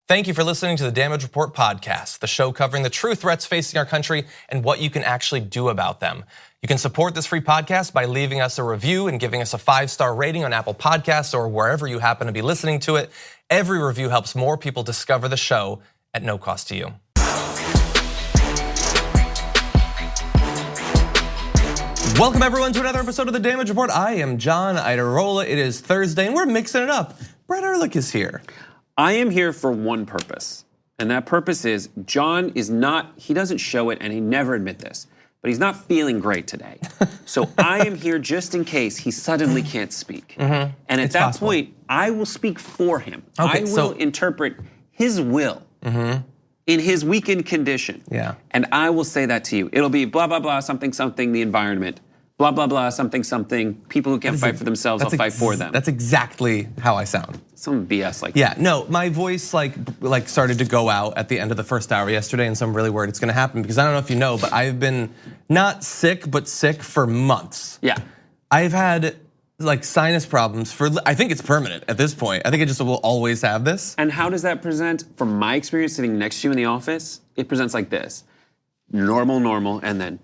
Thank you for listening to the Damage Report podcast, the show covering the true threats facing our country and what you can actually do about them. You can support this free podcast by leaving us a review and giving us a 5-star rating on Apple Podcasts or wherever you happen to be listening to it. Every review helps more people discover the show at no cost to you. Welcome everyone to another episode of the Damage Report. I am John Iadarola. It is Thursday and we're mixing it up. Brett Erlich is here. I am here for one purpose, and that purpose is John is not, he doesn't show it and he never admit this, but he's not feeling great today. So I am here just in case he suddenly can't speak. And at that point, I will speak for him. I will interpret his will in his weakened condition. And I will say that to you. It'll be blah, blah, blah, something, something, the environment. Blah, blah, blah, something, something. People who can't fight for themselves, I'll fight for them. That's exactly how I sound. Some BS like that. Yeah, no, my voice like started to go out at the end of the first hour yesterday, and so I'm really worried it's gonna happen because I don't know if you know, but I've been not sick, but sick for months. Yeah. I've had like sinus problems for, I think it's permanent at this point. I think it just will always have this. And how does that present? From my experience sitting next to you in the office, it presents like this. Normal, and then,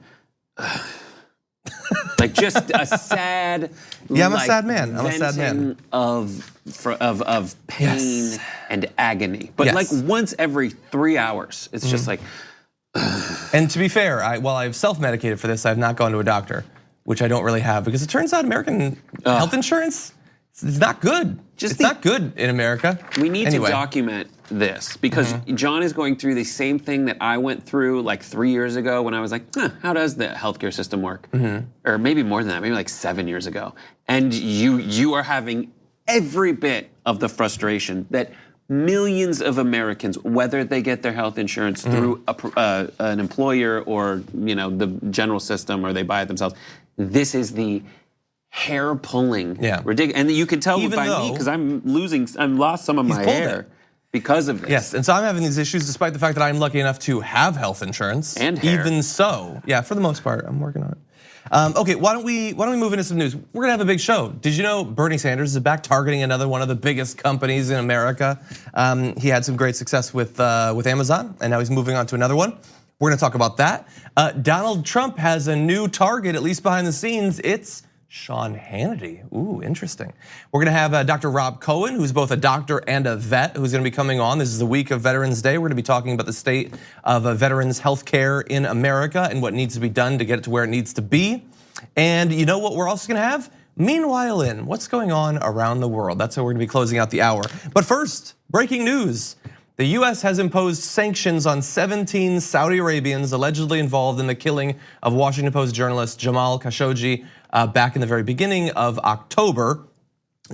like just a sad. Yeah, I'm a sad man. I'm a sad man. Of pain and agony, but like once every 3 hours, it's just like. And to be fair, while I've self-medicated for this, I've not gone to a doctor, which I don't really have, because it turns out American health insurance is not good. It's not good in America. We need to document this because John is going through the same thing that I went through like 3 years ago when I was like, how does the healthcare system work? Or maybe more than that, maybe like 7 years ago. And you are having every bit of the frustration that millions of Americans, whether they get their health insurance through an employer or the general system or they buy it themselves, this is the hair-pulling, ridiculous. And you can tell by me because I'm lost some of my hair because of this. Yes, and so I'm having these issues despite the fact that I'm lucky enough to have health insurance. And hair. Even so, yeah, for the most part, I'm working on it. Okay, why don't we move into some news? We're gonna have a big show. Did you know Bernie Sanders is back targeting another one of the biggest companies in America? He had some great success with Amazon, and now he's moving on to another one. We're gonna talk about that. Donald Trump has a new target, at least behind the scenes. It's Sean Hannity. Ooh, interesting. We're gonna have Dr. Rob Cohen, who's both a doctor and a vet, who's gonna be coming on. This is the week of Veterans Day. We're gonna be talking about the state of veterans health care in America and what needs to be done to get it to where it needs to be. And you know what we're also gonna have? Meanwhile in what's going on around the world. That's how we're gonna be closing out the hour. But first, breaking news. The US has imposed sanctions on 17 Saudi Arabians allegedly involved in the killing of Washington Post journalist Jamal Khashoggi back in the very beginning of October.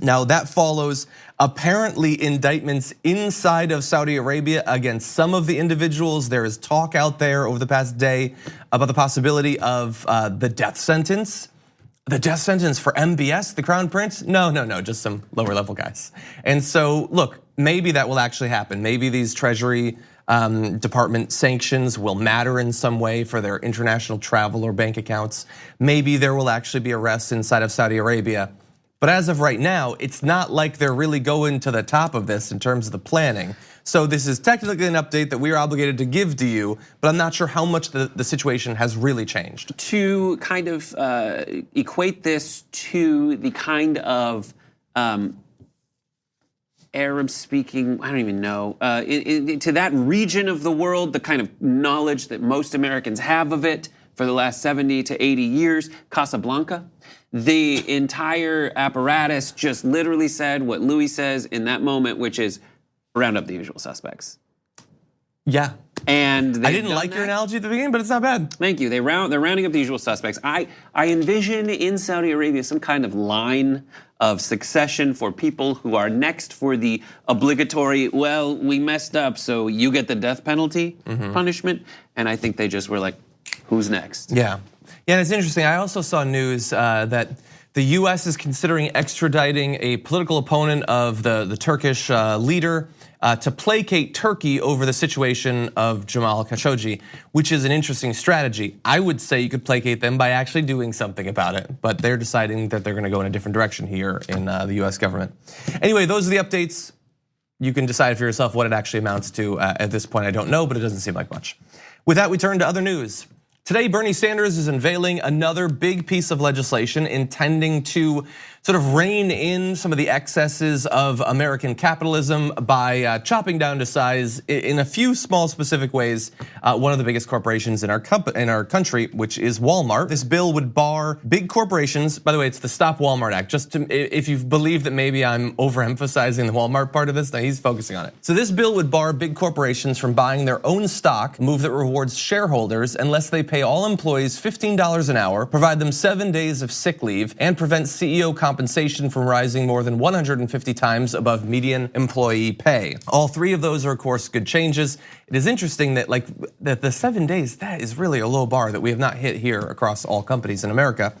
Now that follows apparently indictments inside of Saudi Arabia against some of the individuals. There is talk out there over the past day about the possibility of the death sentence. The death sentence for MBS, the Crown Prince? No, just some lower level guys. And so look, maybe that will actually happen. Maybe these Treasury Department sanctions will matter in some way for their international travel or bank accounts. Maybe there will actually be arrests inside of Saudi Arabia. But as of right now, it's not like they're really going to the top of this in terms of the planning. So this is technically an update that we are obligated to give to you, but I'm not sure how much the situation has really changed. To kind of equate this to the kind of Arab-speaking, I don't even know, to that region of the world, the kind of knowledge that most Americans have of it for the last 70 to 80 years, Casablanca. The entire apparatus just literally said what Louis says in that moment, which is round up the usual suspects. Yeah. And I didn't like your analogy at the beginning, but it's not bad. Thank you. They're rounding up the usual suspects. I envision in Saudi Arabia some kind of line of succession for people who are next for the obligatory, well, we messed up, so you get the death penalty punishment. And I think they just were like, who's next? Yeah, and it's interesting. I also saw news that the US is considering extraditing a political opponent of the Turkish leader to placate Turkey over the situation of Jamal Khashoggi, which is an interesting strategy. I would say you could placate them by actually doing something about it, but they're deciding that they're gonna go in a different direction here in the US government. Anyway, those are the updates. You can decide for yourself what it actually amounts to. At this point, I don't know, but it doesn't seem like much. With that, we turn to other news. Today, Bernie Sanders is unveiling another big piece of legislation intending to sort of rein in some of the excesses of American capitalism by chopping down to size in a few small specific ways one of the biggest corporations in our country, which is Walmart. This bill would bar big corporations. By the way, it's the Stop Walmart Act. Just to, if you believe that maybe I'm overemphasizing the Walmart part of this, no, he's focusing on it. So this bill would bar big corporations from buying their own stock, a move that rewards shareholders unless they pay all employees $15 an hour, provide them 7 days of sick leave, and prevent CEO compensation from rising more than 150 times above median employee pay. All three of those are, of course, good changes. It is interesting that that the 7 days, that is really a low bar that we have not hit here across all companies in America.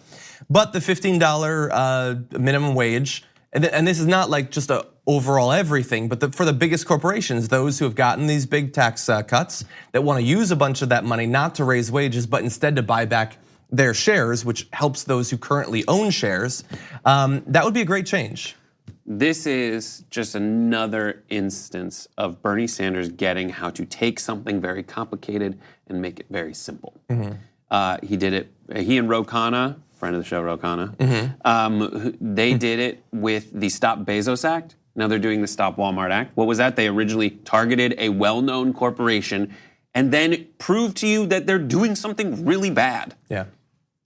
But the $15 minimum wage, and this is not like just a overall everything, but for the biggest corporations, those who have gotten these big tax cuts that want to use a bunch of that money not to raise wages, but instead to buy back their shares, which helps those who currently own shares, that would be a great change. This is just another instance of Bernie Sanders getting how to take something very complicated and make it very simple. He did it, he and Ro Khanna, friend of the show, Ro Khanna, they did it with the Stop Bezos Act. Now they're doing the Stop Walmart Act. What was that? They originally targeted a well-known corporation and then proved to you that they're doing something really bad. Yeah.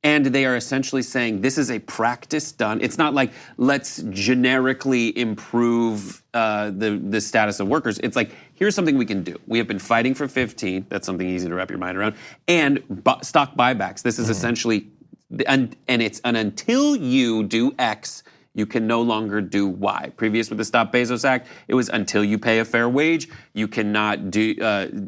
And they are essentially saying this is a practice done. It's not like let's generically improve the status of workers. It's like here's something we can do. We have been fighting for 15. That's something easy to wrap your mind around. And stock buybacks. This is essentially, and it's an until you do X, you can no longer do Y. Previous with the Stop Bezos Act, it was until you pay a fair wage, you cannot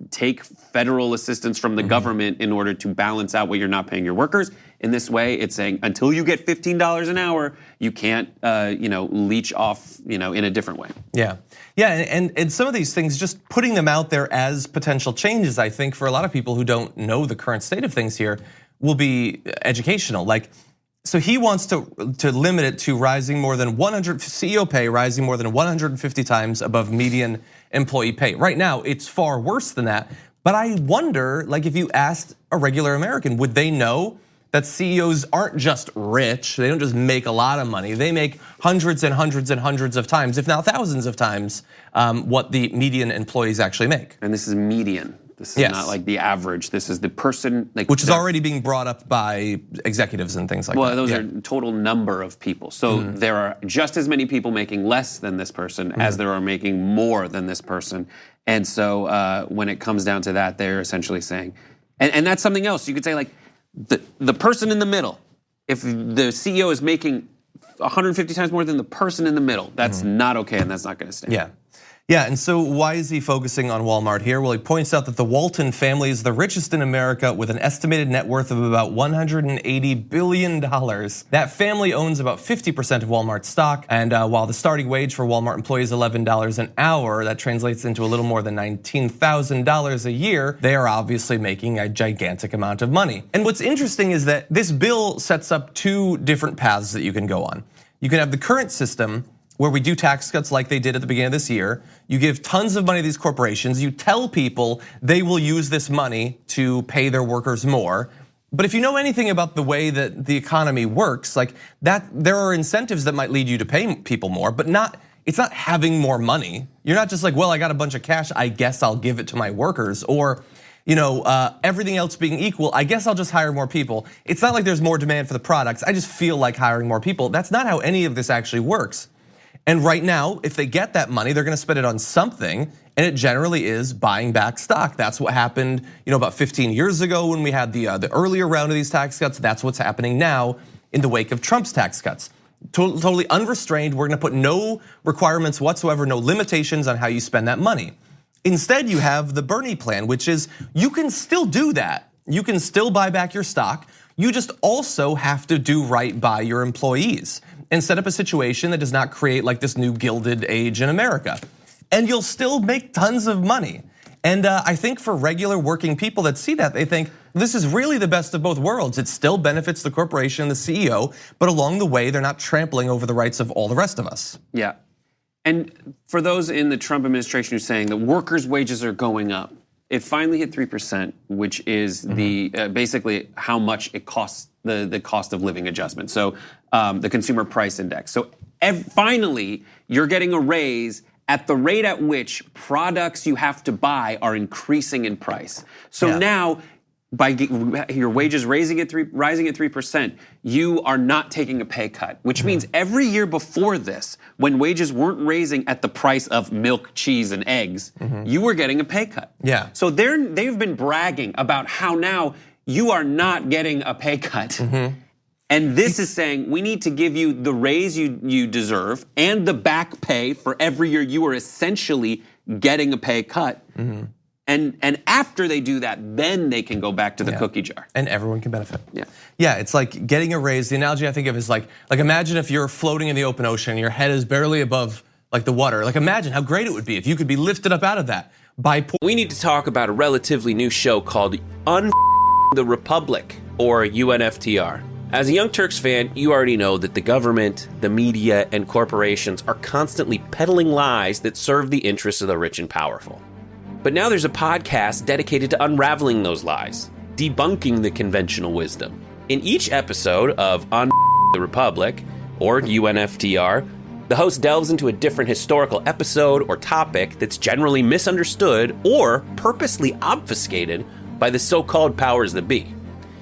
take federal assistance from the government in order to balance out what you're not paying your workers. In this way, it's saying until you get $15 an hour, you can't leech off in a different way. Yeah, and some of these things, just putting them out there as potential changes, I think for a lot of people who don't know the current state of things here, will be educational. So he wants to limit it to rising more than CEO pay rising more than 150 times above median employee pay. Right now, it's far worse than that. But I wonder, if you asked a regular American, would they know that CEOs aren't just rich? They don't just make a lot of money. They make hundreds and hundreds and hundreds of times, if not thousands of times, what the median employees actually make. And this is median. This is not like the average. This is the person, which is already being brought up by executives and things like that. Well, those are total number of people. So there are just as many people making less than this person as there are making more than this person. And so when it comes down to that, they're essentially saying, and that's something else. You could say the person in the middle, if the CEO is making 150 times more than the person in the middle, that's not okay and that's not gonna stand. Yeah, and so why is he focusing on Walmart here? Well, he points out that the Walton family is the richest in America with an estimated net worth of about $180 billion. That family owns about 50% of Walmart stock, and while the starting wage for Walmart employees is $11 an hour, that translates into a little more than $19,000 a year. They are obviously making a gigantic amount of money. And what's interesting is that this bill sets up two different paths that you can go on. You can have the current system, where we do tax cuts like they did at the beginning of this year. You give tons of money to these corporations. You tell people they will use this money to pay their workers more. But if you know anything about the way that the economy works, there are incentives that might lead you to pay people more, but it's not having more money. You're not just well, I got a bunch of cash, I guess I'll give it to my workers. Or, everything else being equal, I guess I'll just hire more people. It's not like there's more demand for the products. I just feel like hiring more people. That's not how any of this actually works. And right now, if they get that money, they're gonna spend it on something, and it generally is buying back stock. That's what happened, about 15 years ago when we had the earlier round of these tax cuts. That's what's happening now in the wake of Trump's tax cuts. Totally unrestrained, we're gonna put no requirements whatsoever, no limitations on how you spend that money. Instead, you have the Bernie plan, which is you can still do that. You can still buy back your stock. You just also have to do right by your employees and set up a situation that does not create this new gilded age in America. And you'll still make tons of money. And I think for regular working people that see that, they think this is really the best of both worlds. It still benefits the corporation and the CEO, but along the way, they're not trampling over the rights of all the rest of us. Yeah, And for those in the Trump administration who's saying that workers' wages are going up, it finally hit 3%, which is the basically how much it costs, the cost of living adjustment. So the consumer price index. So finally, you're getting a raise at the rate at which products you have to buy are increasing in price. So now, by your wages rising at 3%, you are not taking a pay cut, which means every year before this, when wages weren't raising at the price of milk, cheese, and eggs, you were getting a pay cut. Yeah. So they've been bragging about how now you are not getting a pay cut. And this is saying we need to give you the raise you deserve and the back pay for every year you are essentially getting a pay cut. And after they do that, then they can go back to the cookie jar. And everyone can benefit. Yeah, it's like getting a raise. The analogy I think of is like imagine if you're floating in the open ocean and your head is barely above like the water. Like imagine how great it would be if you could be lifted up out of that by. We need to talk about a relatively new show called the Republic, or UNFTR. As a Young Turks fan, you already know that the government, the media, and corporations are constantly peddling lies that serve the interests of the rich and powerful. But now there's a podcast dedicated to unraveling those lies, debunking the conventional wisdom. In each episode of On the Republic, or UNFTR, the host delves into a different historical episode or topic that's generally misunderstood or purposely obfuscated by the so-called powers that be,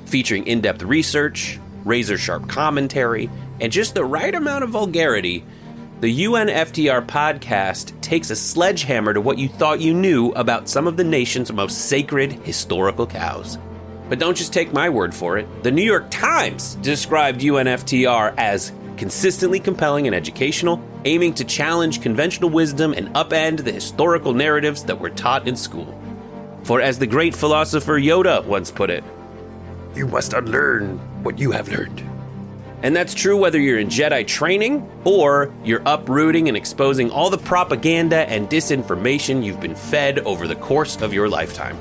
featuring in-depth research, razor-sharp commentary, and just the right amount of vulgarity. The UNFTR podcast takes a sledgehammer to what you thought you knew about some of the nation's most sacred historical cows. But don't just take my word for it. The New York Times described UNFTR as consistently compelling and educational, aiming to challenge conventional wisdom and upend the historical narratives that were taught in school. For as the great philosopher Yoda once put it, "You must unlearn what you have learned." And that's true whether you're in Jedi training or you're uprooting and exposing all the propaganda and disinformation you've been fed over the course of your lifetime.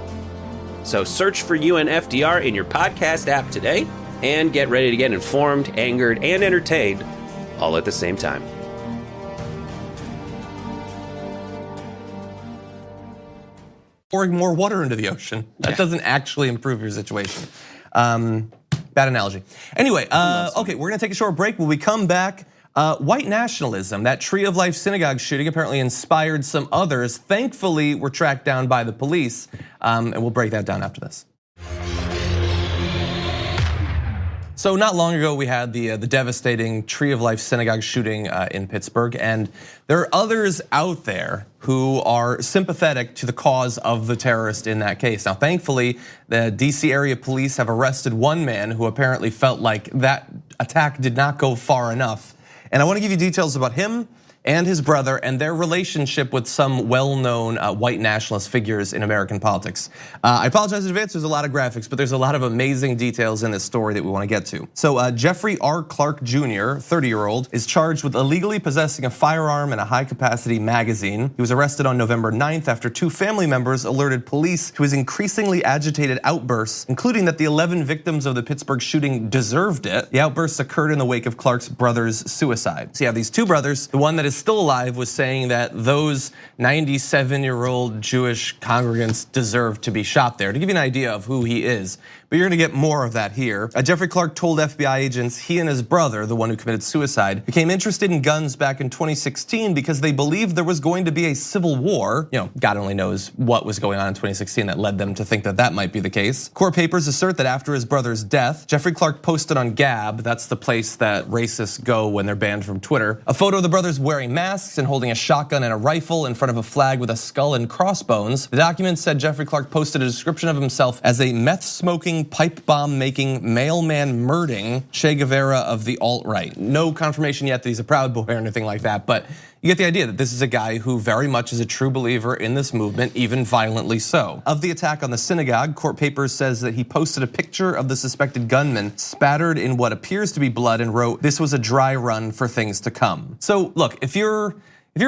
So search for UNFTR in your podcast app today and get ready to get informed, angered, and entertained all at the same time. Pouring more water into the ocean. That doesn't actually improve your situation. Bad analogy. Anyway, okay, we're gonna take a short break. When we come back, white nationalism, that Tree of Life synagogue shooting apparently inspired some others. Thankfully, were tracked down by the police, and we'll break that down after this. So not long ago, we had the devastating Tree of Life synagogue shooting in Pittsburgh, and there are others out there who are sympathetic to the cause of the terrorist in that case. Now, thankfully, the DC area police have arrested one man who apparently felt like that attack did not go far enough. And I want to give you details about him and his brother and their relationship with some well-known white nationalist figures in American politics. I apologize in advance, there's a lot of graphics, but there's a lot of amazing details in this story that we want to get to. So Jeffrey R. Clark Jr., 30-year-old, is charged with illegally possessing a firearm and a high-capacity magazine. He was arrested on November 9th after two family members alerted police to his increasingly agitated outbursts, including that the 11 victims of the Pittsburgh shooting deserved it. The outbursts occurred in the wake of Clark's brother's suicide. So you have these two brothers. The one that is still alive was saying that those 97-year-old Jewish congregants deserve to be shot there, to give you an idea of who he is. But you're gonna get more of that here. Jeffrey Clark told FBI agents he and his brother, the one who committed suicide, became interested in guns back in 2016 because they believed there was going to be a civil war. You know, God only knows what was going on in 2016 that led them to think that that might be the case. Court papers assert that after his brother's death, Jeffrey Clark posted on Gab, that's the place that racists go when they're banned from Twitter, a photo of the brothers wearing masks and holding a shotgun and a rifle in front of a flag with a skull and crossbones. The document said Jeffrey Clark posted a description of himself as a meth-smoking, pipe bomb-making, mailman-murdering Che Guevara of the alt-right. No confirmation yet that he's a Proud Boy or anything like that, but you get the idea that this is a guy who very much is a true believer in this movement, even violently so. Of the attack on the synagogue, court papers says that he posted a picture of the suspected gunman spattered in what appears to be blood and wrote, "This was a dry run for things to come." So look, if you're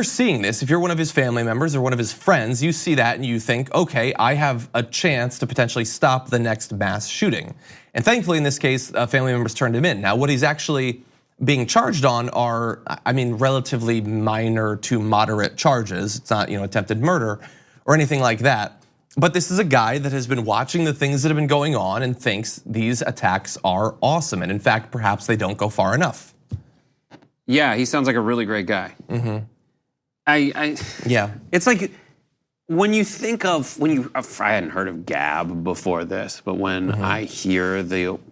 seeing this, if you're one of his family members or one of his friends, you see that and you think, okay, I have a chance to potentially stop the next mass shooting. And thankfully in this case, family members turned him in. Now what he's actually being charged on are, I mean, relatively minor to moderate charges. It's not, attempted murder or anything like that. But this is a guy that has been watching the things that have been going on and thinks these attacks are awesome. And in fact, perhaps they don't go far enough. Yeah, he sounds like a really great guy. Yeah. It's like when you think of, I hadn't heard of Gab before this, but when I hear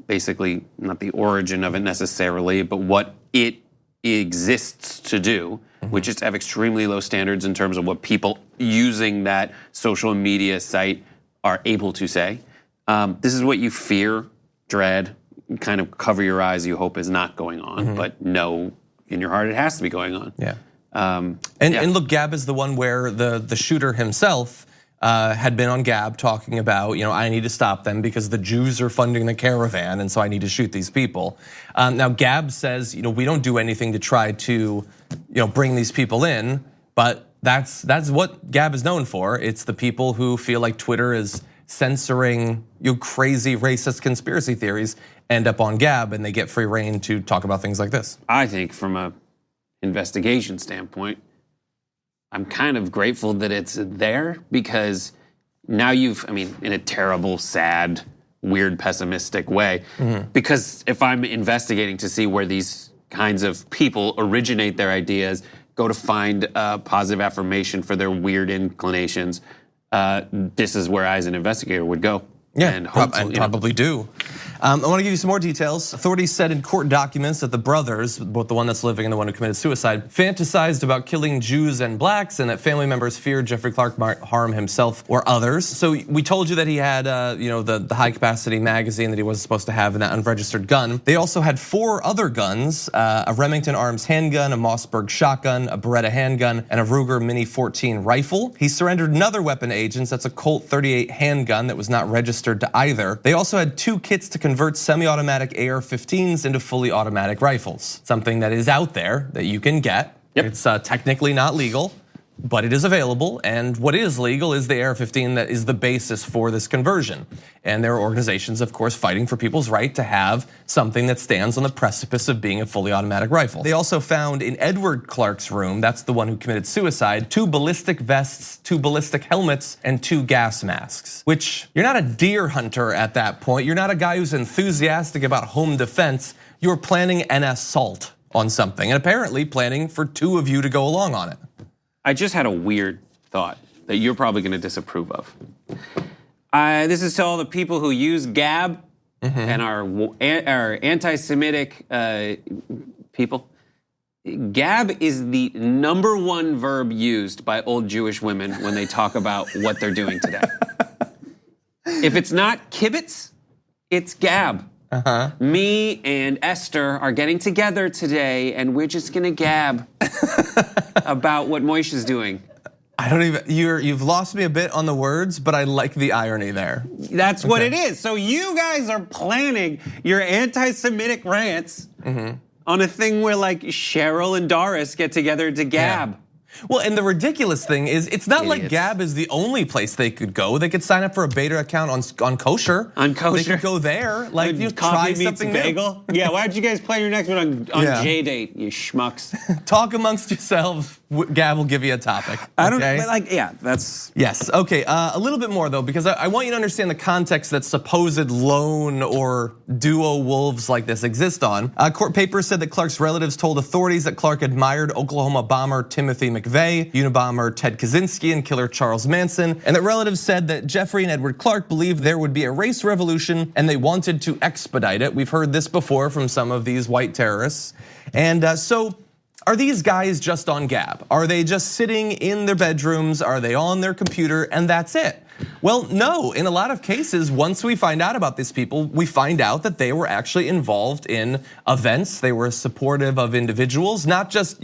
basically, not the origin of it necessarily, but what it exists to do, which is to have extremely low standards in terms of what people using that social media site are able to say. This is what you fear, dread, kind of cover your eyes, you hope is not going on, but know in your heart it has to be going on. Yeah. And look, Gab is the one where the shooter himself had been on Gab talking about, I need to stop them because the Jews are funding the caravan, and so I need to shoot these people. Now Gab says, we don't do anything to try to, bring these people in, but that's what Gab is known for. It's the people who feel like Twitter is censoring crazy racist conspiracy theories end up on Gab, and they get free reign to talk about things like this. I think from a investigation standpoint, I'm kind of grateful that it's there because now in a terrible, sad, weird, pessimistic way, because if I'm investigating to see where these kinds of people originate their ideas, go to find positive affirmation for their weird inclinations, this is where I as an investigator would go. Yeah, and probably do. I want to give you some more details. Authorities said in court documents that the brothers, both the one that's living and the one who committed suicide, fantasized about killing Jews and blacks, and that family members feared Jeffrey Clark might harm himself or others. So we told you that he had, the high capacity magazine that he wasn't supposed to have, and that unregistered gun. They also had 4 other guns: a Remington Arms handgun, a Mossberg shotgun, a Beretta handgun, and a Ruger Mini 14 rifle. He surrendered another weapon to agents. That's a Colt 38 handgun that was not registered to either. They also had 2 kits to convert semi-automatic AR-15s into fully automatic rifles. Something that is out there that you can get. Yep. It's technically not legal, but it is available. And what is legal is the AR-15 that is the basis for this conversion. And there are organizations, of course, fighting for people's right to have something that stands on the precipice of being a fully automatic rifle. They also found in Edward Clark's room, that's the one who committed suicide, 2 ballistic vests, 2 ballistic helmets, and 2 gas masks. Which, you're not a deer hunter at that point. You're not a guy who's enthusiastic about home defense. You're planning an assault on something, and apparently planning for 2 of you to go along on it. I just had a weird thought that you're probably gonna disapprove of. This is to all the people who use Gab and are anti-Semitic people. Gab is the #1 verb used by old Jewish women when they talk about what they're doing today. If it's not kibbutz, it's Gab. Me and Esther are getting together today, and we're just gonna gab about what Moishe's doing. I don't even, you've lost me a bit on the words, but I like the irony there. That's what it is. So you guys are planning your anti-Semitic rants on a thing where like Cheryl and Doris get together to gab. Yeah. Well, and the ridiculous thing is, it's not Idiots. like Gab is the only place they could go. They could sign up for a beta account on Kosher. On Kosher. They could go there, like try Coffee meets something bagel. new. Yeah, why don't you guys play your next one on J-Date, you schmucks? Talk amongst yourselves. Gab will give you a topic. I don't, okay? but like, yeah, that's. Yes, okay, a little bit more though, because I want you to understand the context that supposed lone or duo wolves like this exist on. Court papers said that Clark's relatives told authorities that Clark admired Oklahoma bomber Timothy McVeigh, Unabomber Ted Kaczynski, and killer Charles Manson, and that relatives said that Jeffrey and Edward Clark believed there would be a race revolution and they wanted to expedite it. We've heard this before from some of these white terrorists. And so, are these guys just on Gab? Are they just sitting in their bedrooms? Are they on their computer and that's it? Well, no, in a lot of cases, once we find out about these people, we find out that they were actually involved in events. They were supportive of individuals, not just,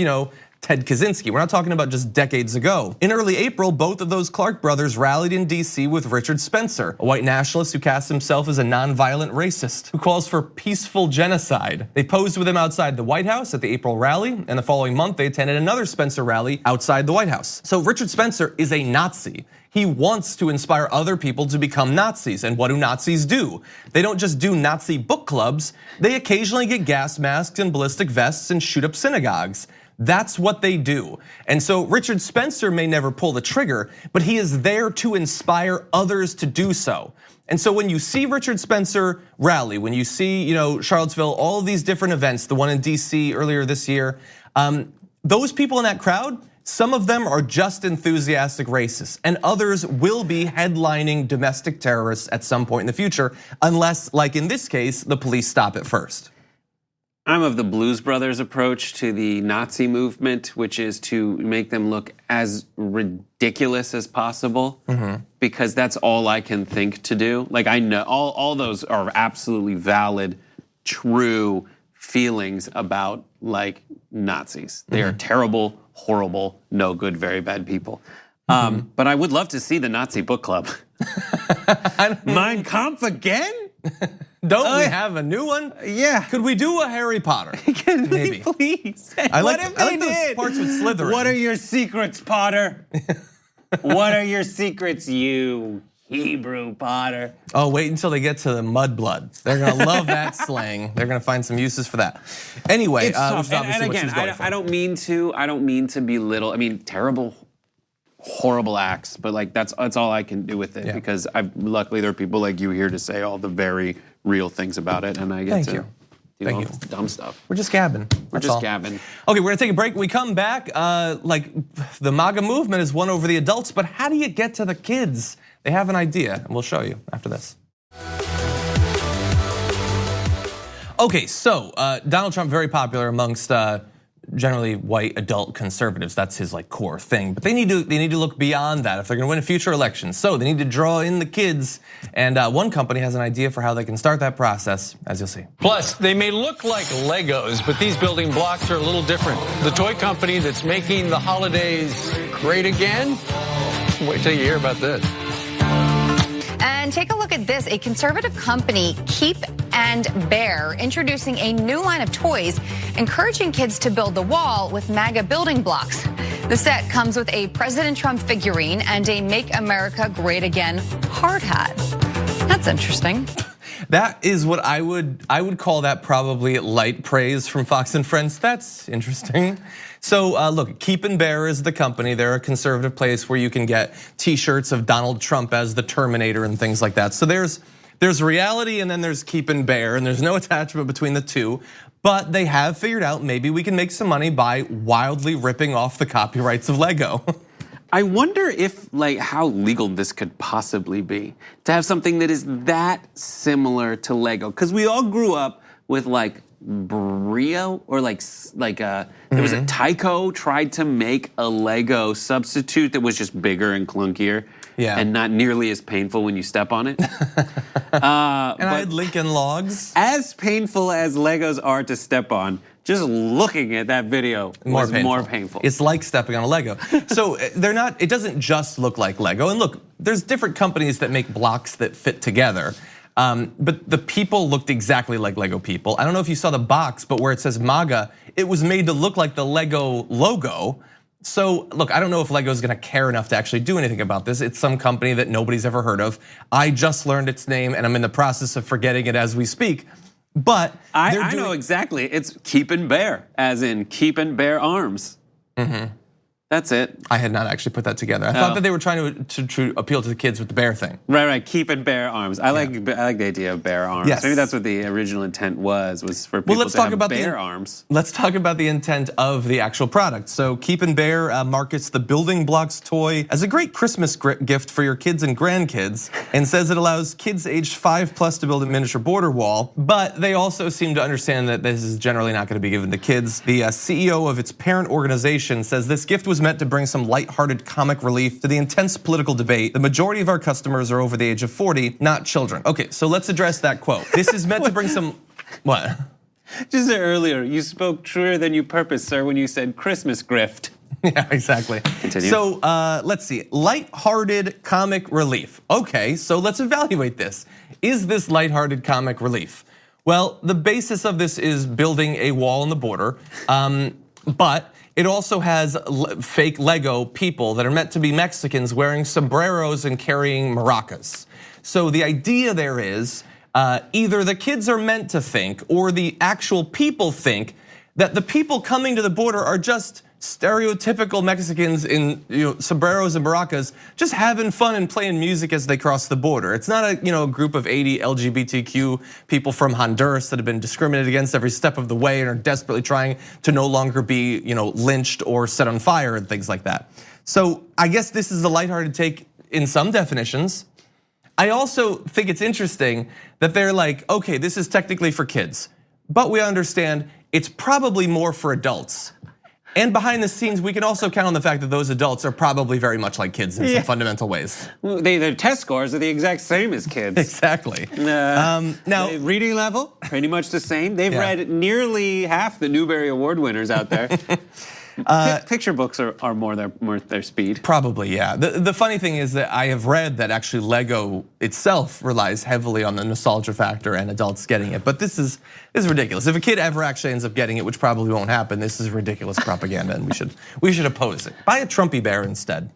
Ted Kaczynski. We're not talking about just decades ago. In early April, both of those Clark brothers rallied in DC with Richard Spencer, a white nationalist who casts himself as a nonviolent racist who calls for peaceful genocide. They posed with him outside the White House at the April rally, and the following month they attended another Spencer rally outside the White House. So Richard Spencer is a Nazi. He wants to inspire other people to become Nazis. And what do Nazis do? They don't just do Nazi book clubs, they occasionally get gas masks and ballistic vests and shoot up synagogues. That's what they do. And so Richard Spencer may never pull the trigger, but he is there to inspire others to do so. And so when you see Richard Spencer rally, when you see, Charlottesville, all of these different events, the one in DC earlier this year, those people in that crowd, some of them are just enthusiastic racists, and others will be headlining domestic terrorists at some point in the future, unless, like in this case, the police stop it first. I'm of the Blues Brothers approach to the Nazi movement, which is to make them look as ridiculous as possible, because that's all I can think to do. Like, I know all those are absolutely valid, true feelings about like Nazis. They are terrible, horrible, no good, very bad people. But I would love to see the Nazi book club. Mein Kampf again? Don't we have a new one? Yeah. Could we do a Harry Potter? Can Maybe. we please? What if they did? Those parts with Slytherin. What are your secrets, Potter? What are your secrets, you Hebrew Potter? Oh, wait until they get to the mudblood. They're gonna love that slang. They're gonna find some uses for that. Anyway, It's tough. And again, I don't mean to belittle. I mean, terrible, horrible acts, but like that's all I can do with it, because luckily there are people like you here to say all the very real things about it, and I get to do all this dumb stuff. We're just gabbing. We're just gabbing. Okay, we're gonna take a break. When we come back, like the MAGA movement has won over the adults, but how do you get to the kids? They have an idea, and we'll show you after this. Okay, so Donald Trump, very popular amongst generally white adult conservatives. That's his like core thing. But they need to look beyond that if they're gonna win a future election. So they need to draw in the kids. And one company has an idea for how they can start that process, as you'll see. Plus, they may look like Legos, but these building blocks are a little different. The toy company that's making the holidays great again? Wait till you hear about this. And take a look at this, a conservative company, Keep and Bear, introducing a new line of toys, encouraging kids to build the wall with MAGA building blocks. The set comes with a President Trump figurine and a Make America Great Again hard hat. That's interesting. That is what I would call that probably light praise from Fox and Friends. That's interesting. So look, Keep and Bear is the company. They're a conservative place where you can get T-shirts of Donald Trump as the Terminator and things like that. So there's reality and then there's Keep and Bear, and there's no attachment between the two. But they have figured out maybe we can make some money by wildly ripping off the copyrights of Lego. I wonder if like how legal this could possibly be to have something that is that similar to Lego, because we all grew up with like Brio or there was a Tyco tried to make a Lego substitute that was just bigger and clunkier and not nearly as painful when you step on it. And I had Lincoln Logs. As painful as Legos are to step on, just looking at that video was more painful. It's like stepping on a Lego. So it doesn't just look like Lego. And look, there's different companies that make blocks that fit together. But the people looked exactly like Lego people. I don't know if you saw the box, but where it says MAGA, it was made to look like the Lego logo. So look, I don't know if Lego's gonna care enough to actually do anything about this. It's some company that nobody's ever heard of. I just learned its name and I'm in the process of forgetting it as we speak. But I know exactly. It's Keep and Bear, as in Keep and Bear Arms. That's it. I had not actually put that together. I thought that they were trying to appeal to the kids with the bear thing. Right. Keep and bear arms. I like the idea of bear arms. Yes. Maybe that's what the original intent was for people to have bear arms. Let's talk about the intent of the actual product. So Keep and Bear markets the building blocks toy as a great Christmas gift for your kids and grandkids, and says it allows kids aged 5+ to build a miniature border wall. But they also seem to understand that this is generally not going to be given to kids. The CEO of its parent organization says this gift was meant to bring some lighthearted comic relief to the intense political debate. The majority of our customers are over the age of 40, not children. Okay, so let's address that quote. This is meant to bring some, what? Just earlier, you spoke truer than you purposed, sir, when you said Christmas grift. Yeah, exactly. Continue. So let's see, lighthearted comic relief. Okay, so let's evaluate this. Is this lighthearted comic relief? Well, the basis of this is building a wall on the border, but it also has fake Lego people that are meant to be Mexicans wearing sombreros and carrying maracas. So the idea there is either the kids are meant to think or the actual people think that the people coming to the border are just stereotypical Mexicans in sombreros and maracas, just having fun and playing music as they cross the border. It's not a group of 80 LGBTQ people from Honduras that have been discriminated against every step of the way and are desperately trying to no longer be lynched or set on fire and things like that. So I guess this is a lighthearted take in some definitions. I also think it's interesting that they're like, okay, this is technically for kids, but we understand it's probably more for adults. And behind the scenes, we can also count on the fact that those adults are probably very much like kids in some fundamental ways. Well, their test scores are the exact same as kids. Exactly. Now, reading level, pretty much the same. They've read nearly half the Newbery Award winners out there. Picture books are more their speed. Probably, yeah. The funny thing is that I have read that actually Lego itself relies heavily on the nostalgia factor and adults getting it. But this is ridiculous. If a kid ever actually ends up getting it, which probably won't happen, this is ridiculous propaganda, and we should oppose it. Buy a Trumpy bear instead.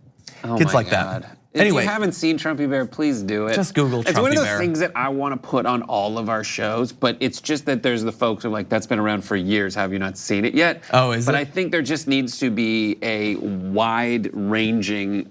Kids like that. Anyway, if you haven't seen Trumpy Bear, please do it. Just Google Trumpy Bear. It's one of those things that I want to put on all of our shows, but it's just that there's the folks who are like, that's been around for years. Have you not seen it yet? Oh, is it? But I think there just needs to be a wide-ranging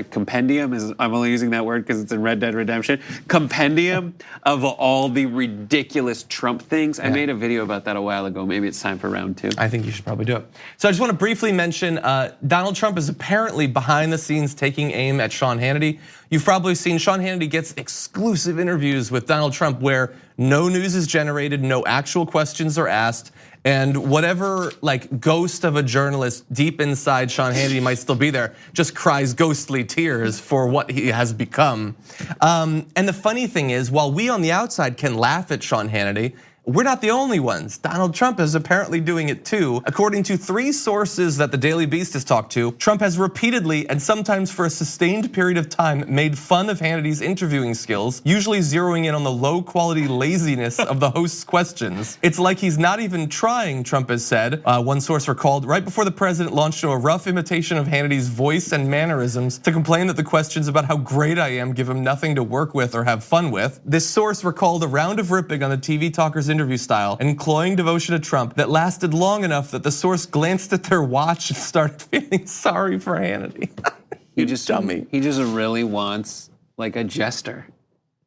compendium, I'm only using that word because it's in Red Dead Redemption, compendium of all the ridiculous Trump things. I made a video about that a while ago. Maybe it's time for round 2. I think you should probably do it. So I just want to briefly mention Donald Trump is apparently behind the scenes taking aim at Sean Hannity. You've probably seen Sean Hannity gets exclusive interviews with Donald Trump where no news is generated, no actual questions are asked, and whatever ghost of a journalist deep inside Sean Hannity might still be there just cries ghostly tears for what he has become. And the funny thing is, while we on the outside can laugh at Sean Hannity, we're not the only ones. Donald Trump is apparently doing it too. According to 3 sources that the Daily Beast has talked to, Trump has repeatedly and sometimes for a sustained period of time made fun of Hannity's interviewing skills, usually zeroing in on the low quality laziness of the host's questions. It's like he's not even trying, Trump has said. One source recalled, right before the president launched into a rough imitation of Hannity's voice and mannerisms to complain that the questions about how great I am give him nothing to work with or have fun with. This source recalled a round of ripping on the TV talker's interview style and cloying devotion to Trump that lasted long enough that the source glanced at their watch and started feeling sorry for Hannity. He just really wants like a jester.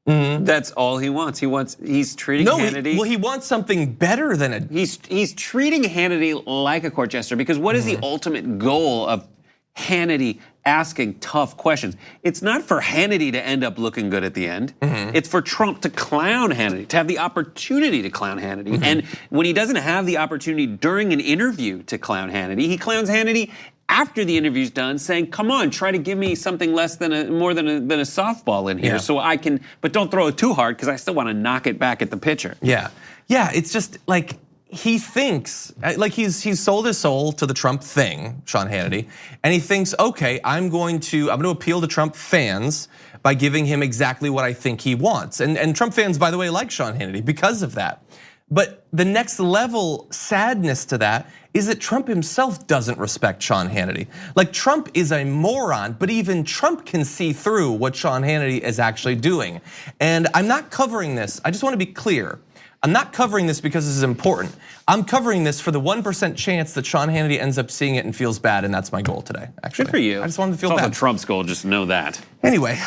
Mm-hmm. That's all he wants. He's treating Hannity. He wants something better than a. He's treating Hannity like a court jester because what is the ultimate goal of Hannity asking tough questions? It's not for Hannity to end up looking good at the end. It's for Trump to clown Hannity, to have the opportunity to clown Hannity. And when he doesn't have the opportunity during an interview to clown Hannity, he clowns Hannity after the interview's done, saying, "Come on, try to give me something less than more than a softball in here, so I can, but don't throw it too hard because I still want to knock it back at the pitcher." Yeah, it's just like. He thinks, like he's sold his soul to the Trump thing, Sean Hannity, and he thinks, okay, I'm going to appeal to Trump fans by giving him exactly what I think he wants. And Trump fans, by the way, like Sean Hannity because of that. But the next level sadness to that is that Trump himself doesn't respect Sean Hannity. Like Trump is a moron, but even Trump can see through what Sean Hannity is actually doing. And I'm not covering this, I just want to be clear. I'm not covering this because this is important. I'm covering this for the 1% chance that Sean Hannity ends up seeing it and feels bad, and that's my goal today, actually. Good for you. I just wanted to feel bad. bad. It's also Trump's goal, just know that. Anyway,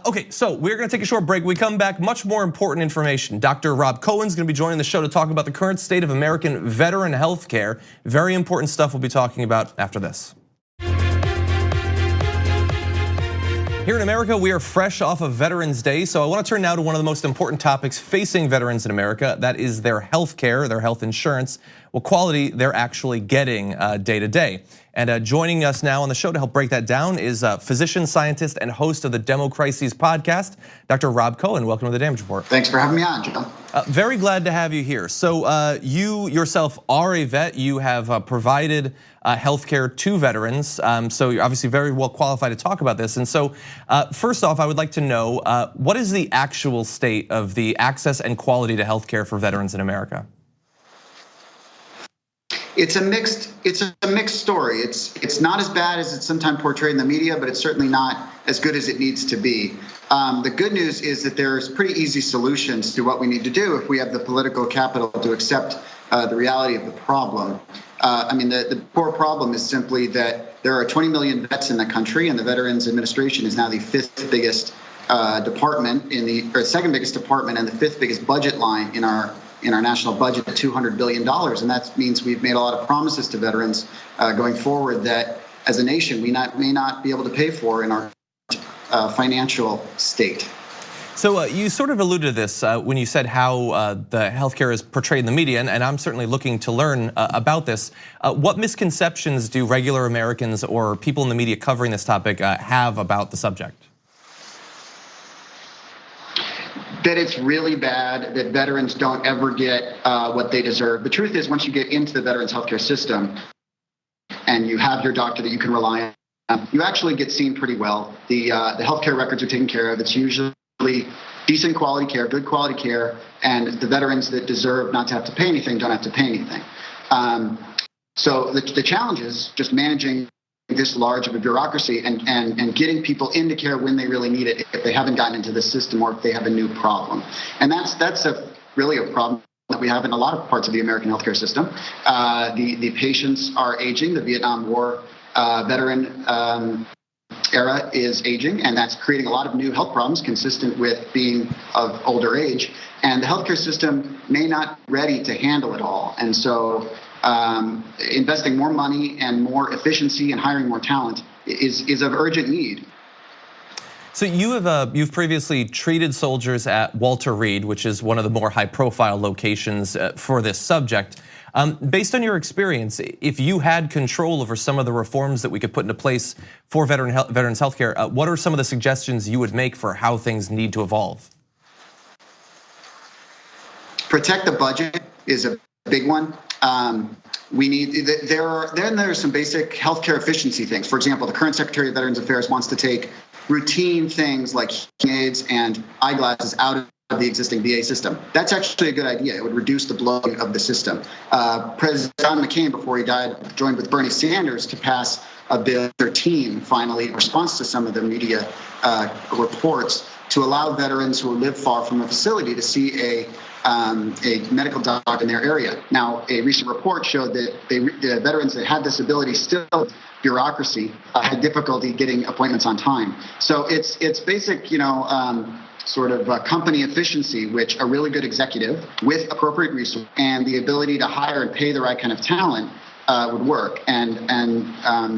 okay, so we're gonna take a short break. When we come back, much more important information. Dr. Rob Cohen's gonna be joining the show to talk about the current state of American veteran health care. Very important stuff we'll be talking about after this. Here in America, we are fresh off of Veterans Day, so I want to turn now to one of the most important topics facing veterans in America. That is their health care, their health insurance, what quality they're actually getting day to day. And joining us now on the show to help break that down is physician, scientist, and host of the Demo Crises podcast, Dr. Rob Cohen. Welcome to the Damage Report. Thanks for having me on, John. Very glad to have you here. So you yourself are a vet. You have provided healthcare to veterans. So you're obviously very well qualified to talk about this. And so first off, I would like to know, what is the actual state of the access and quality to healthcare for veterans in America? It's a mixed story. It's not as bad as it's sometimes portrayed in the media, but it's certainly not as good as it needs to be. The good news is that there's pretty easy solutions to what we need to do if we have the political capital to accept the reality of the problem. The core problem is simply that there are 20 million vets in the country, and the Veterans Administration is now the fifth biggest department second biggest department and the fifth biggest budget line in our national budget at $200 billion. And that means we've made a lot of promises to veterans going forward that as a nation we may not be able to pay for in our financial state. So you sort of alluded to this when you said how the healthcare is portrayed in the media, and I'm certainly looking to learn about this. What misconceptions do regular Americans or people in the media covering this topic have about the subject? That it's really bad, that veterans don't ever get what they deserve. The truth is, once you get into the veterans healthcare system and you have your doctor that you can rely on, you actually get seen pretty well. The healthcare records are taken care of. It's usually decent quality care, good quality care, and the veterans that deserve not to have to pay anything don't have to pay anything. So the challenge is just managing this large of a bureaucracy and getting people into care when they really need it if they haven't gotten into the system or if they have a new problem. And that's really a problem that we have in a lot of parts of the American healthcare system. The patients are aging. The Vietnam War veteran era is aging, and that's creating a lot of new health problems consistent with being of older age. And the healthcare system may not be ready to handle it all. And so investing more money and more efficiency and hiring more talent is of urgent need. So you've previously treated soldiers at Walter Reed, which is one of the more high-profile locations for this subject. Based on your experience, if you had control over some of the reforms that we could put into place for veterans healthcare, what are some of the suggestions you would make for how things need to evolve? Protect the budget is a big one. There are some basic healthcare efficiency things. For example, the current Secretary of Veterans Affairs wants to take routine things like hearing aids and eyeglasses out of the existing VA system. That's actually a good idea. It would reduce the bloating of the system. President John McCain, before he died, joined with Bernie Sanders to pass a Bill 13, finally, in response to some of the media reports, to allow veterans who live far from a facility to see a medical doctor in their area. Now, a recent report showed that the veterans that had this ability still bureaucracy had difficulty getting appointments on time. So it's basic, sort of company efficiency, which a really good executive with appropriate resources and the ability to hire and pay the right kind of talent would work. And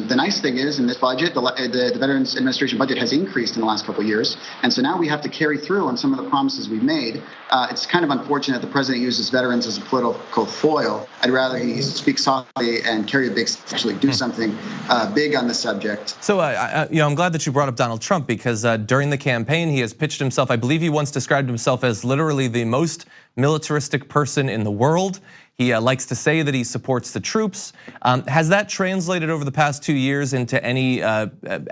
the nice thing is, in this budget, the Veterans Administration budget has increased in the last couple of years, and so now we have to carry through on some of the promises we've made. It's kind of unfortunate the president uses veterans as a political foil. I'd rather he speak softly and carry a big, actually do something big on the subject. So I'm glad that you brought up Donald Trump, because during the campaign he has pitched himself. I believe he once described himself as literally the most militaristic person in the world. He likes to say that he supports the troops. Has that translated over the past 2 years into any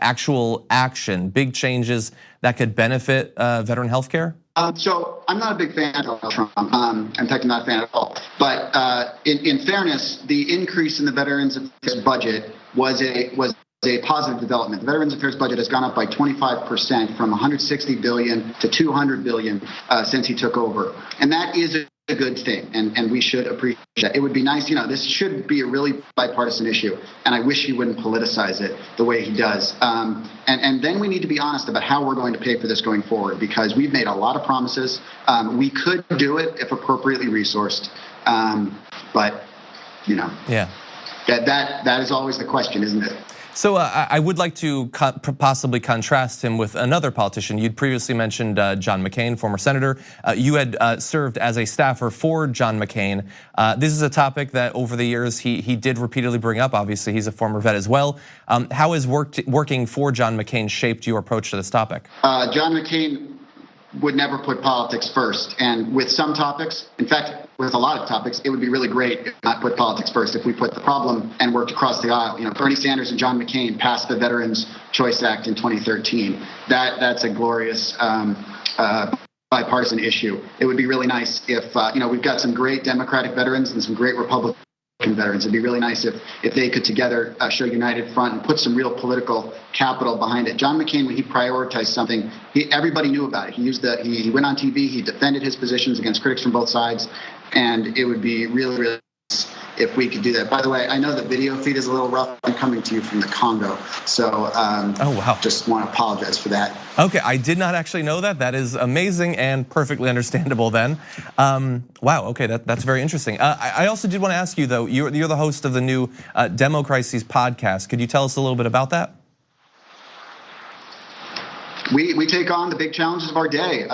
actual action, big changes that could benefit veteran healthcare? So I'm not a big fan of Donald Trump. In fact, I'm not a fan at all. But in fairness, the increase in the Veterans Affairs budget was a positive development. The Veterans Affairs budget has gone up by 25% from $160 billion to $200 billion since he took over. And that is a good thing, and we should appreciate that. It would be nice, this should be a really bipartisan issue, and I wish he wouldn't politicize it the way he does. And then we need to be honest about how we're going to pay for this going forward, because we've made a lot of promises. We could do it if appropriately resourced, but yeah, that is always the question, isn't it? So I would like to possibly contrast him with another politician. You'd previously mentioned John McCain, former senator. You had served as a staffer for John McCain. This is a topic that over the years he did repeatedly bring up. Obviously, he's a former vet as well. How has working for John McCain shaped your approach to this topic? John McCain would never put politics first. And with some topics, in fact, with a lot of topics, it would be really great if not put politics first, if we put the problem and worked across the aisle. Bernie Sanders and John McCain passed the Veterans Choice Act in 2013. That's a glorious bipartisan issue. It would be really nice if, we've got some great Democratic veterans and some great Republican veterans. It'd be really nice if they could together show united front and put some real political capital behind it. John McCain, when he prioritized something, everybody knew about it. He went on TV, he defended his positions against critics from both sides, and it would be really, really nice if we could do that. By the way, I know the video feed is a little rough. I'm coming to you from the Congo, so oh wow, just want to apologize for that. Okay, I did not actually know that. That is amazing and perfectly understandable then. Wow, okay, that's very interesting. I also did want to ask you though, you're the host of the new Demo Crises podcast. Could you tell us a little bit about that? We take on the big challenges of our day.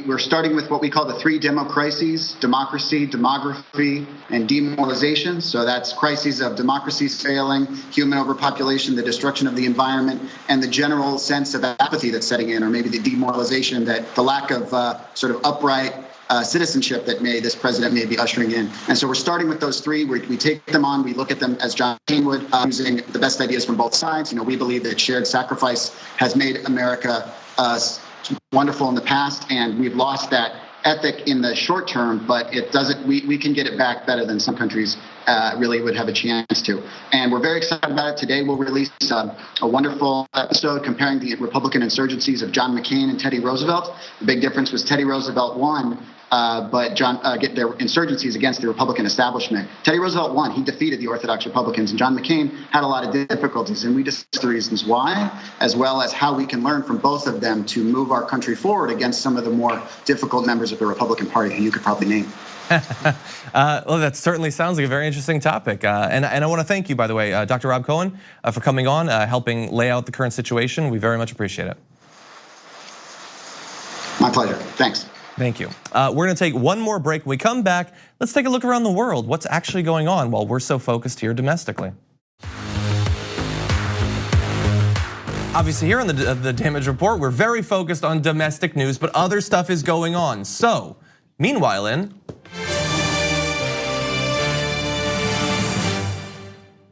We're starting with what we call the 3 demo crises: democracy, demography, and demoralization. So that's crises of democracy's failing, human overpopulation, the destruction of the environment, and the general sense of apathy that's setting in, or maybe the demoralization, that the lack of sort of upright citizenship that this president may be ushering in. And so we're starting with those 3. We take them on, we look at them as John McCain would, using the best ideas from both sides. We believe that shared sacrifice has made America wonderful in the past, and we've lost that ethic in the short term, but it doesn't. We can get it back better than some countries really would have a chance to. And we're very excited about it. Today we'll release a wonderful episode comparing the Republican insurgencies of John McCain and Teddy Roosevelt. The big difference was Teddy Roosevelt won, but get their insurgencies against the Republican establishment. Teddy Roosevelt won. He defeated the Orthodox Republicans, and John McCain had a lot of difficulties, and we discussed the reasons why, as well as how we can learn from both of them to move our country forward against some of the more difficult members of the Republican Party, who you could probably name. Well, that certainly sounds like a very interesting topic. And I want to thank you, by the way, Dr. Rob Cohen, for coming on, helping lay out the current situation. We very much appreciate it. My pleasure. Thanks. Thank you. We're going to take one more break. When we come back, let's take a look around the world. What's actually going on while we're so focused here domestically? Obviously, here on the Damage Report, we're very focused on domestic news, but other stuff is going on. So, meanwhile,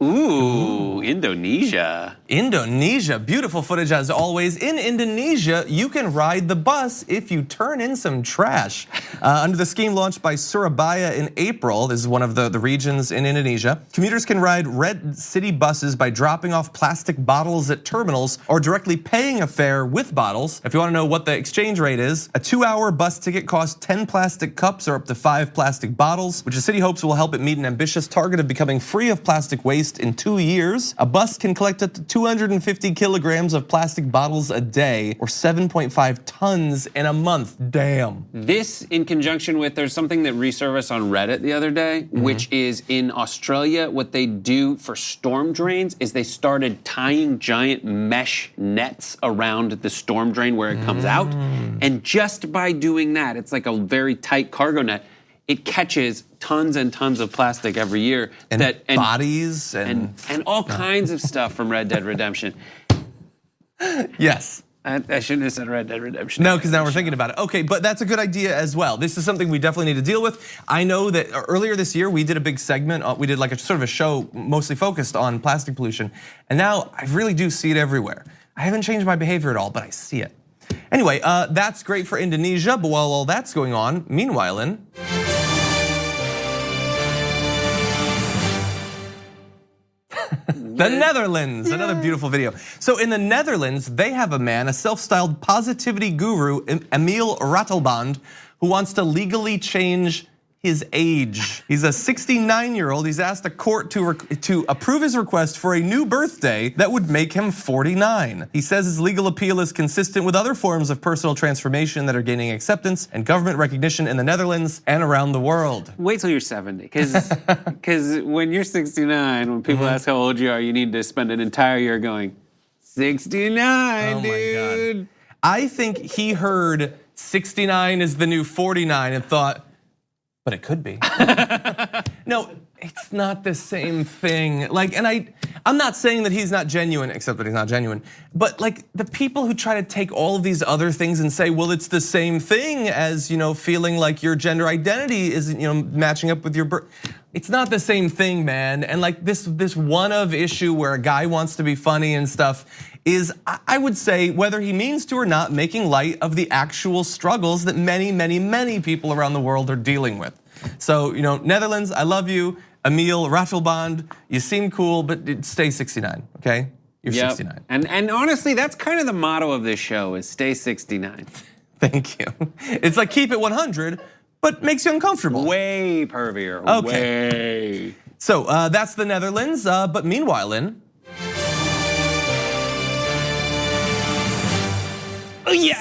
Ooh, Indonesia. Indonesia, beautiful footage as always. In Indonesia, you can ride the bus if you turn in some trash. Under the scheme launched by Surabaya in April, this is one of the regions in Indonesia, commuters can ride red city buses by dropping off plastic bottles at terminals or directly paying a fare with bottles. If you want to know what the exchange rate is, a 2-hour bus ticket costs 10 plastic cups or up to 5 plastic bottles, which the city hopes will help it meet an ambitious target of becoming free of plastic waste in 2 years. A bus can collect up to 250 kilograms of plastic bottles a day, or 7.5 tons in a month. Damn. This in conjunction with, there's something that resurfaced on Reddit the other day, which is in Australia, what they do for storm drains is they started tying giant mesh nets around the storm drain where it comes out. And just by doing that, it's like a very tight cargo net, it catches tons and tons of plastic every year. And bodies and all kinds of stuff from Red Dead Redemption. Yes. I shouldn't have said Red Dead Redemption. No, because now we're thinking about it. Okay, but that's a good idea as well. This is something we definitely need to deal with. I know that earlier this year we did a big segment. We did like a sort of a show mostly focused on plastic pollution. And now I really do see it everywhere. I haven't changed my behavior at all, but I see it. Anyway, that's great for Indonesia. But while all that's going on, meanwhile in the Netherlands, another beautiful video. So in the Netherlands, they have a man, a self-styled positivity guru, Emil Ratelband, who wants to legally change his age. He's a 69-year-old. He's asked the court to approve his request for a new birthday that would make him 49. He says his legal appeal is consistent with other forms of personal transformation that are gaining acceptance and government recognition in the Netherlands and around the world. Wait till you're 70, because when you're 69, when people ask how old you are, you need to spend an entire year going, 69, dude. My God. I think he heard 69 is the new 49 and thought, but it could be. No, it's not the same thing. Like, and I'm not saying that he's not genuine, except that he's not genuine. But like the people who try to take all of these other things and say, well, it's the same thing as, feeling like your gender identity isn't, matching up with your birth. It's not the same thing, man. And like this one of issue where a guy wants to be funny and stuff is, I would say, whether he means to or not, making light of the actual struggles that many, many, many people around the world are dealing with. So, Netherlands, I love you. Emil Ratelband, you seem cool, but stay 69, okay? You're 69. And honestly, that's kind of the motto of this show is stay 69. Thank you. It's like keep it 100, but makes you uncomfortable. Way pervier, okay. Way. So that's the Netherlands, but meanwhile in...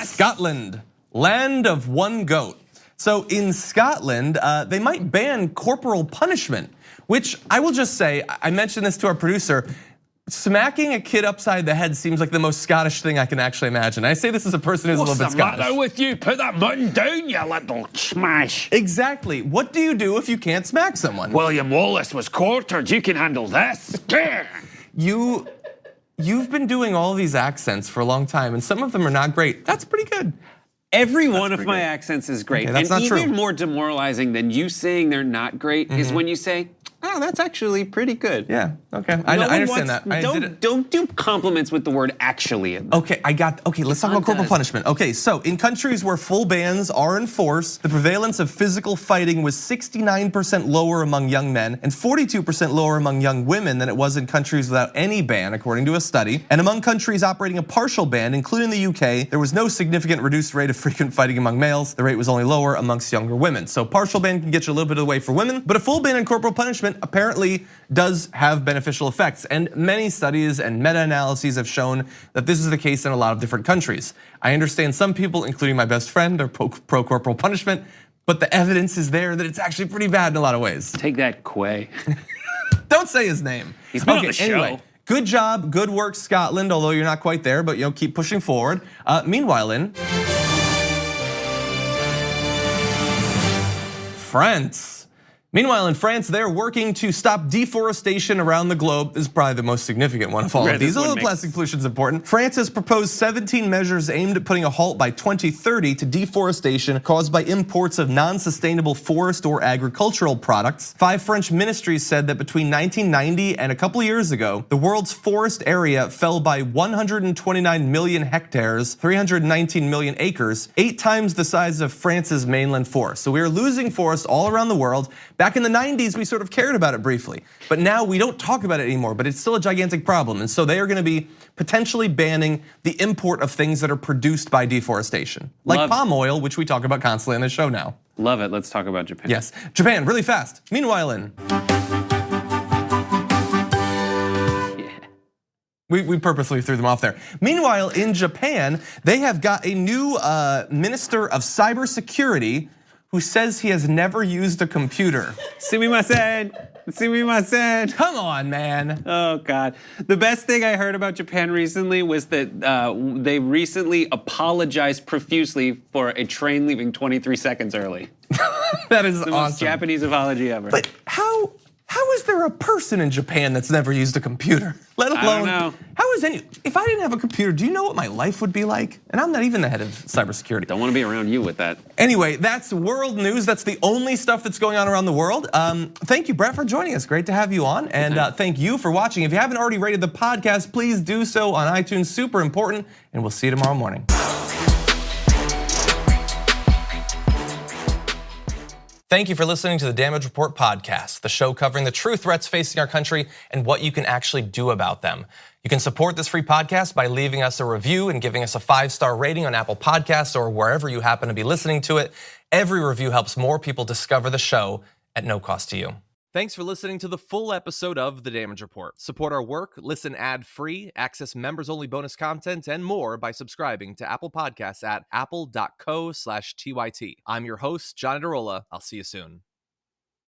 Scotland, land of one goat. So in Scotland, they might ban corporal punishment, which I will just say, I mentioned this to our producer, smacking a kid upside the head seems like the most Scottish thing I can actually imagine. I say this as a person who's a little bit Scottish. What's the matter with you? Put that mutton down, you little smash. Exactly. What do you do if you can't smack someone? William Wallace was quartered. You can handle this. You've been doing all these accents for a long time, and some of them are not great. That's pretty good. Every one of my accents is great. Okay, that's not even true. more demoralizing than you saying they're not great is when you say, oh, that's actually pretty good. Yeah, okay. I understand that. Don't do compliments with the word actually in them. Okay, let's talk about corporal punishment. Okay, so in countries where full bans are in force, the prevalence of physical fighting was 69% lower among young men and 42% lower among young women than it was in countries without any ban, according to a study. And among countries operating a partial ban, including the UK, there was no significant reduced rate of frequent fighting among males. The rate was only lower amongst younger women. So partial ban can get you a little bit of the way for women, but a full ban on corporal punishment apparently does have beneficial effects. And many studies and meta-analyses have shown that this is the case in a lot of different countries. I understand some people, including my best friend, are pro-corporal punishment, but the evidence is there that it's actually pretty bad in a lot of ways. Take that, Quay. Don't say his name. He's been on the show. Anyway, good job, good work, Scotland, although you're not quite there, but keep pushing forward. Meanwhile in France. Meanwhile, in France, they're working to stop deforestation around the globe. This is probably the most significant one of all of these. Although plastic pollution is important. France has proposed 17 measures aimed at putting a halt by 2030 to deforestation caused by imports of non-sustainable forest or agricultural products. 5 French ministries said that between 1990 and a couple of years ago, the world's forest area fell by 129 million hectares, 319 million acres, 8 times the size of France's mainland forest. So we are losing forest all around the world. Back in the 90s, we sort of cared about it briefly, but now we don't talk about it anymore, but it's still a gigantic problem. And so they are gonna be potentially banning the import of things that are produced by deforestation, like palm oil, which we talk about constantly on the show now. Love it, let's talk about Japan. Yes, Japan, really fast. Meanwhile in. We purposely threw them off there. Meanwhile, in Japan, they have got a new minister of cybersecurity who says he has never used a computer. Sumimasen. Come on, man. Oh God. The best thing I heard about Japan recently was that they recently apologized profusely for a train leaving 23 seconds early. That is the awesome. most Japanese apology ever. But how is there a person in Japan that's never used a computer? Let alone, I don't know. If I didn't have a computer, do you know what my life would be like? And I'm not even the head of cybersecurity. Don't want to be around you with that. Anyway, that's world news. That's the only stuff that's going on around the world. Thank you, Brett, for joining us. Great to have you on. And thank you for watching. If you haven't already rated the podcast, please do so on iTunes. Super important. And we'll see you tomorrow morning. Thank you for listening to the Damage Report podcast, the show covering the true threats facing our country and what you can actually do about them. You can support this free podcast by leaving us a review and giving us a 5-star rating on Apple Podcasts or wherever you happen to be listening to it. Every review helps more people discover the show at no cost to you. Thanks for listening to the full episode of The Damage Report. Support our work, listen ad-free, access members-only bonus content, and more by subscribing to Apple Podcasts at apple.co/TYT. I'm your host, John Iadarola. I'll see you soon.